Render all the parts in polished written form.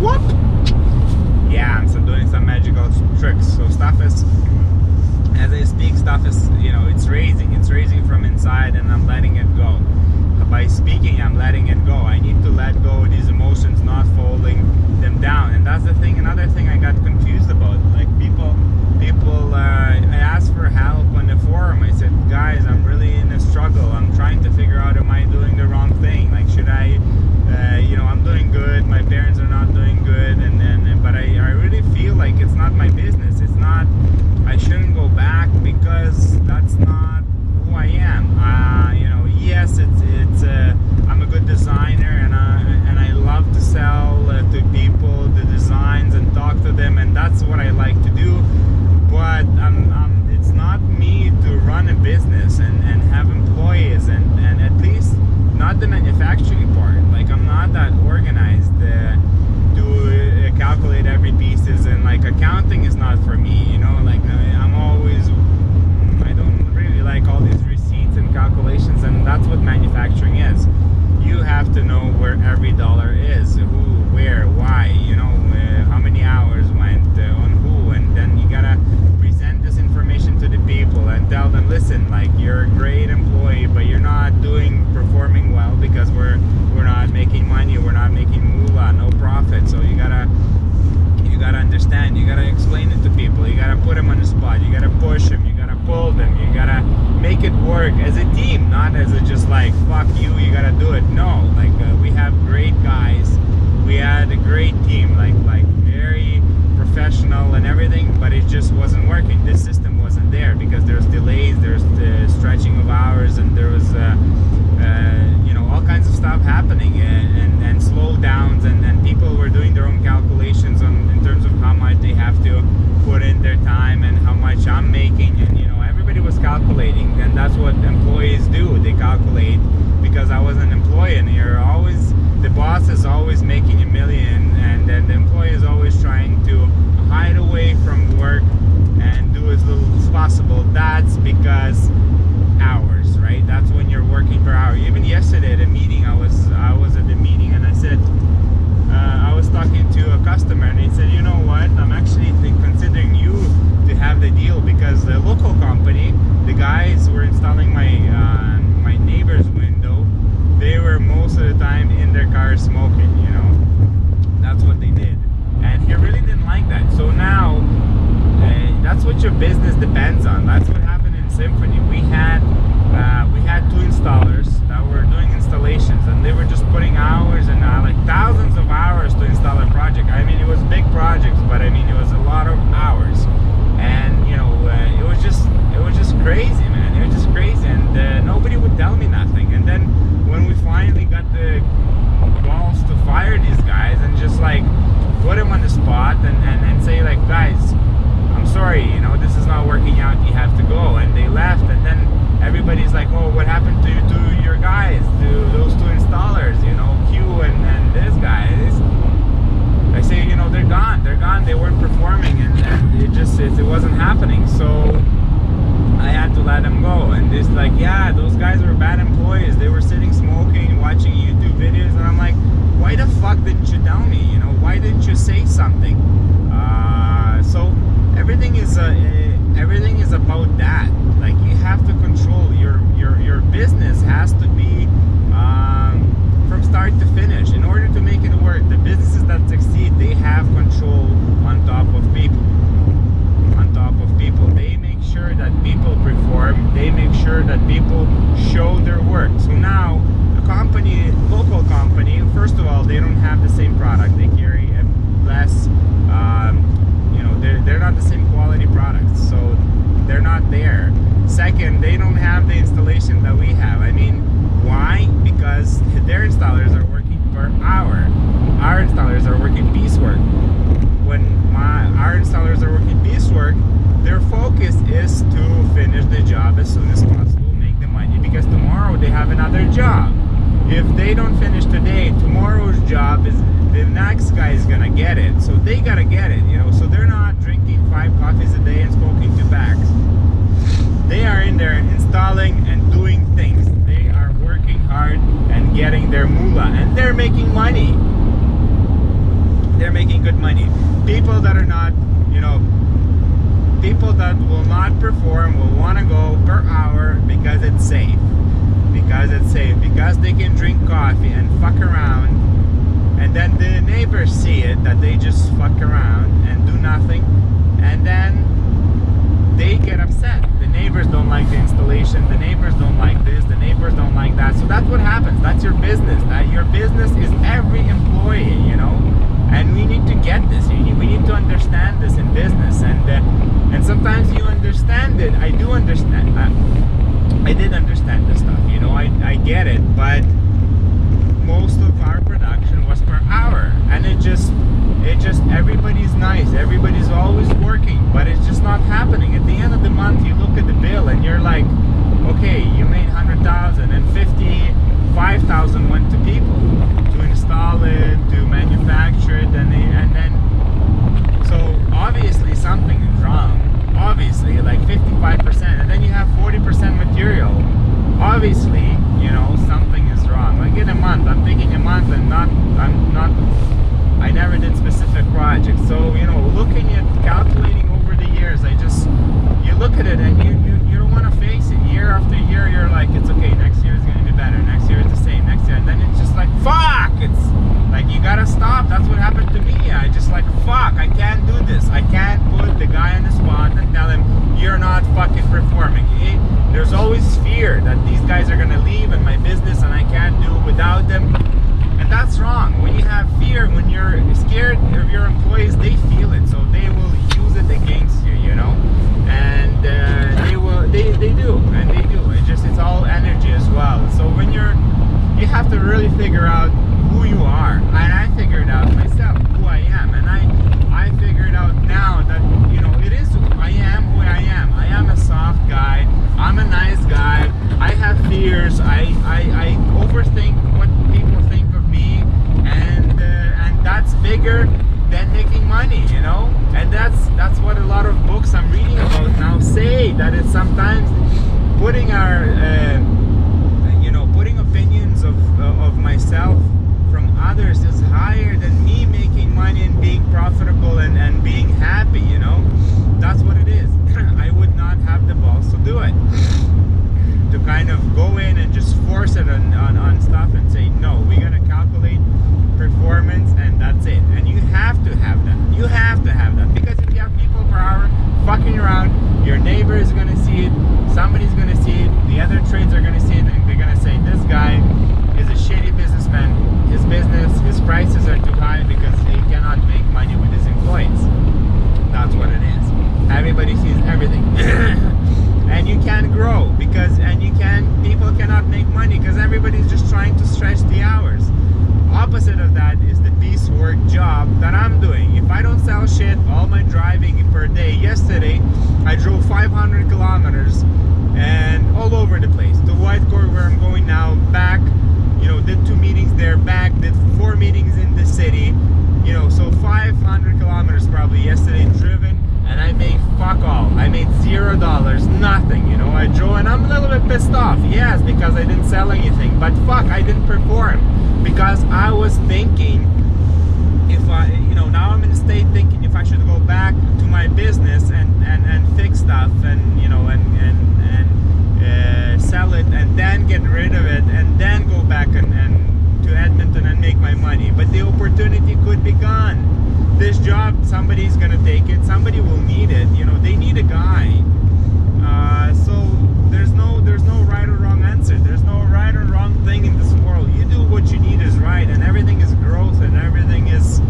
whoop. Yeah, I'm still doing some magical tricks. So stuff is, as I speak, stuff is, it's raising from inside, and I'm letting it go. By speaking, I'm letting it go. I need to let go of these emotions, not folding them down. And that's the thing. Another thing I got confused about, like people I asked for help on the forum. I said, guys, I'm really in a struggle. I'm trying to figure out, am I doing the wrong thing? Like, should I, I'm doing good, my parents are not doing good, but I really feel like it's not my business. It's not, I shouldn't go back, because that's not who I am. Yes, I'm a good designer, and I love to sell to people the designs and talk to them, and that's what I like to do. But it's not me to run a business and have employees, and at least not the manufacturing part. Like, I'm not that organized to calculate every pieces, and like accounting is not for me. Like I don't really like all these receipts and calculations, and that's what manufacturing is. You have to know where every dollar is, who, where, why, how many hours went on who, and then you gotta present this information to the people and tell them, listen, like, you're a great employee, but you're not performing well, because we're not making money, we're not making moolah, no profit. So you gotta understand, you gotta explain it to people, you gotta put them on the spot, you gotta push them, you gotta pull them, you gotta make it work as a team, not as a just like, fuck you gotta do it. No, like we have great guys, we had a great team, like very professional and everything, but it just wasn't working. This system wasn't there because there's delays, there's the stretching of hours, and there was all kinds of stuff happening, and slowdowns, and people were doing their own calculations in terms of how much they have to put in their time and how much I'm making, and everybody was calculating, and that's what employees do. They calculate, because I was an employee, and the boss is always making $1 million, and then the employee is always trying to hide away from work and do as little as possible. That's because hours, right? That's when you're working per hour. Even yesterday at a meeting, I was at the meeting, and I said, I was talking to a customer, and he said, you know what, I'm actually considering you to have the deal, because the local company, the guys were installing my neighbor's window, they were most of the time in their car smoking, that's what they did, and he really didn't like that. So now that's what your business depends on. That's what happened in Symphony. We had 2 installers that were doing installations, and they were just putting hours and like thousands of hours to install a project. I mean, it was big projects, but I mean, it was a lot of hours, and it was just crazy, man. It was just crazy, and nobody would tell me nothing. And then when we finally got the balls to fire these guys and just like put them on the spot and say, like, guys, I'm sorry, this is not working out, you have to go, and they left. And then everybody's like, oh, what happened to your guys, to those 2 installers, Q and this guy? I say, they're gone, they weren't performing, and it wasn't happening. So I had to let them go. And it's like, yeah, those guys were bad employees, they were sitting smoking, watching YouTube videos, and I'm like, why the fuck didn't you tell me? Why didn't you say something? So everything is about that. Like, you have to control your business, has to be from start to finish. In order to make it work, the businesses that succeed, they have control on top of people. They make sure that people perform, they make sure that people show their work. So now local company, first of all, they don't have the same product, they carry less, they're not the same quality products, so they're not there. Second, they don't have the installation that we have. I mean, why? Because their installers are working per hour. Our installers are working piecework. When our installers are working piecework, their focus is to finish the job as soon as possible, make the money, because tomorrow they have another job. If they don't finish today, tomorrow's job is the next guy is gonna get it, so they gotta get it, so they're not drinking 5 coffees a day and smoking 2 packs. They are in there installing and doing things. They are working hard and getting their moolah, and they're making money. they're making good money. People that are not, people that will not perform will want to go per hour because it's safe. Because they can drink coffee and fuck around, and then the neighbors see it, that they just fuck around and do nothing, and then they get upset. The neighbors don't like the installation, the neighbors don't like this, the neighbors don't like that. So that's what happens. That's your business. Your business is every employee, and we need to get this. We need to understand this in business, and sometimes you understand it. I do understand. I did understand this stuff, I get it, but most of our production was per hour, and it just everybody's nice, everybody's always working, but it's just not happening. At the end of the month, you look at the bill and you're like, okay, you made 100,000 and 55,000 went to people to install it, to manufacture it, and then so obviously something is wrong. Obviously, like 55%, and then you have 40% material. Obviously, something is wrong. Like in a month, I'm thinking a month, and I never did specific projects. So, looking at calculating over the years, you look at it and you don't want to face it. Year after year, you're like, it's okay, next year is going to be better, next year is the same, next year, and then it's just like, fuck, it's like, you gotta stop. That's what happened to me. I just like, fuck, I can't do this. I can't put the guy on the spot and tell him, you're not fucking performing. There's always fear that these guys are gonna leave in my business and I can't do it without them. And that's wrong. When you have fear, when you're scared of your employees, they feel it, so they will use it against you, and they do, and they do. It's all energy as well. So when you have to really figure out who you are, and I figured out myself who I am, and I figured out now that it is I am who I am. I am a soft guy. I'm a nice guy. I have fears. I overthink what people think of me, and that's bigger than making money, and that's what a lot of books I'm reading about now say, that it's sometimes putting our putting opinions of myself from others is higher than me making money and being profitable and being happy. That's what it is. I would not have the balls to do it, to kind of go in and just force it on stuff and say, no, we gotta calculate performance, and that's it. And you have to have that. You have to have that, because if you have people per hour fucking around, your neighbor is gonna see it, somebody's gonna see it, the other trades are gonna see it, and they're gonna say, this guy is a shitty businessman. His prices are too high because he cannot make money with his employees. That's what it is. Everybody sees everything. And you can't grow people cannot make money because everybody's just trying to stretch the hours. Opposite of that is the piecework job that I'm doing. If I don't sell shit, all my driving per day. Yesterday, I drove 500 kilometers and all over the place. To Whitecourt, where I'm going now, back, did 2 meetings there, back, did 4 meetings in the city, so 500 kilometers probably yesterday driven, and I made fuck all. I made $0, nothing, I drove, and I'm a little bit pissed off, yes, because I didn't sell anything, but fuck, I didn't perform, because I was thinking, if I, now I'm in a state thinking if I should go back to my business and fix stuff, and sell it, and then get rid of it, and then go back and to Edmonton and make my money. But the opportunity could be gone. This job, somebody's gonna take it. Somebody will need it. They need a guy. So there's no right or wrong answer. There's no right or wrong thing in this world. You do what you need is right, and everything is growth, and everything is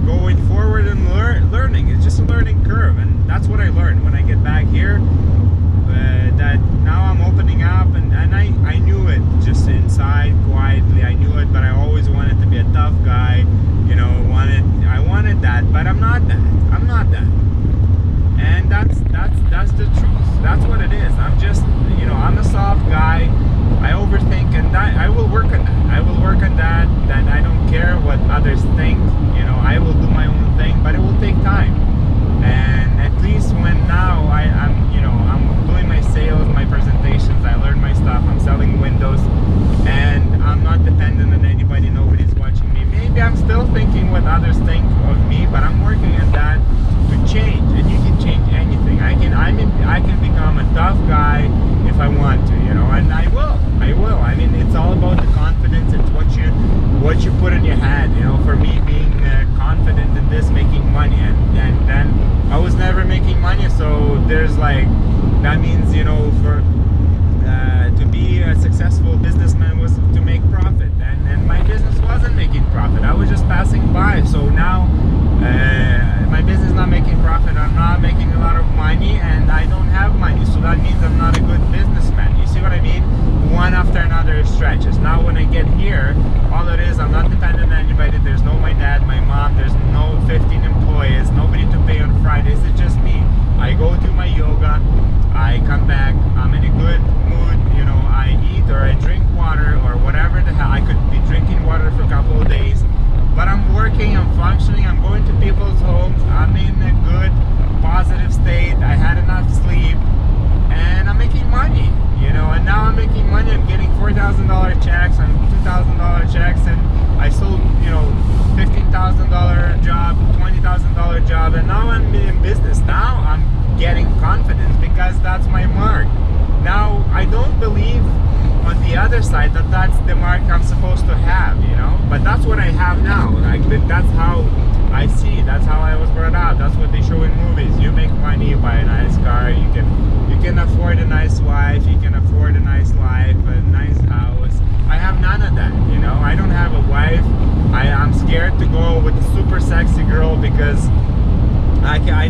going forward and learning. It's just a learning curve, and that's what I learned when I get back here. That now I'm opening up, and I knew it just inside quietly. I knew it, but I always wanted to be a tough guy. I wanted that, but I'm not that. I'm not that. And that's the truth. That's what it is. I'm just, I'm a soft guy. I overthink, and I will work on that. I will work on that. That I don't care what others think. I will do my own thing, but it will take time. And at least when now I'm doing my sales, my presentations, I learn my stuff. I'm selling windows, and I'm not dependent on anybody. Nobody's watching me. Maybe I'm still thinking what others think of me, but I'm working on that to change. And you can change anything. I can become a tough guy if I want to, you know, and I will. I mean, it's all about the confidence. It's what you put in your head, you know. For me, being confident in this, making money, and then I was never making money, so there's like, that means, you know, for to be a successful businessman was to make profit, and my business wasn't making profit. I was just passing by. So now my business is not making profit. I'm not making a lot of money, and I don't have money, so that means I'm not a good businessman. You see what I mean? One after another stretches. Now when I get here, all it is, I'm not dependent on anybody. There's no my dad, my mom, there's no 15 employees, nobody to pay on Fridays. It's just me. I go do my yoga, I come back, I'm in a good mood, you know, I eat or I drink water or whatever the hell. I could be drinking water for a couple of days, but I'm working, I'm functioning, I'm going to people's homes, I'm in a good, positive state, I had enough sleep, and I'm making money, you know, and now I'm making money. I'm getting $4,000 checks and $2,000 checks, and I sold, you know, $15,000 job, $20,000 job, and now I'm in business. Now I'm getting confidence because that's my mark. Now I don't believe on the other side that that's the mark I'm supposed to have, you know, but that's what I have now. Like, that's how I see, that's how I was brought up, that's what they show in movies. You make money, you buy a nice car, you can afford a nice wife, you can afford a nice life, a nice house. I have none of that, you know. I don't have a wife. I'm scared to go with a super sexy girl because I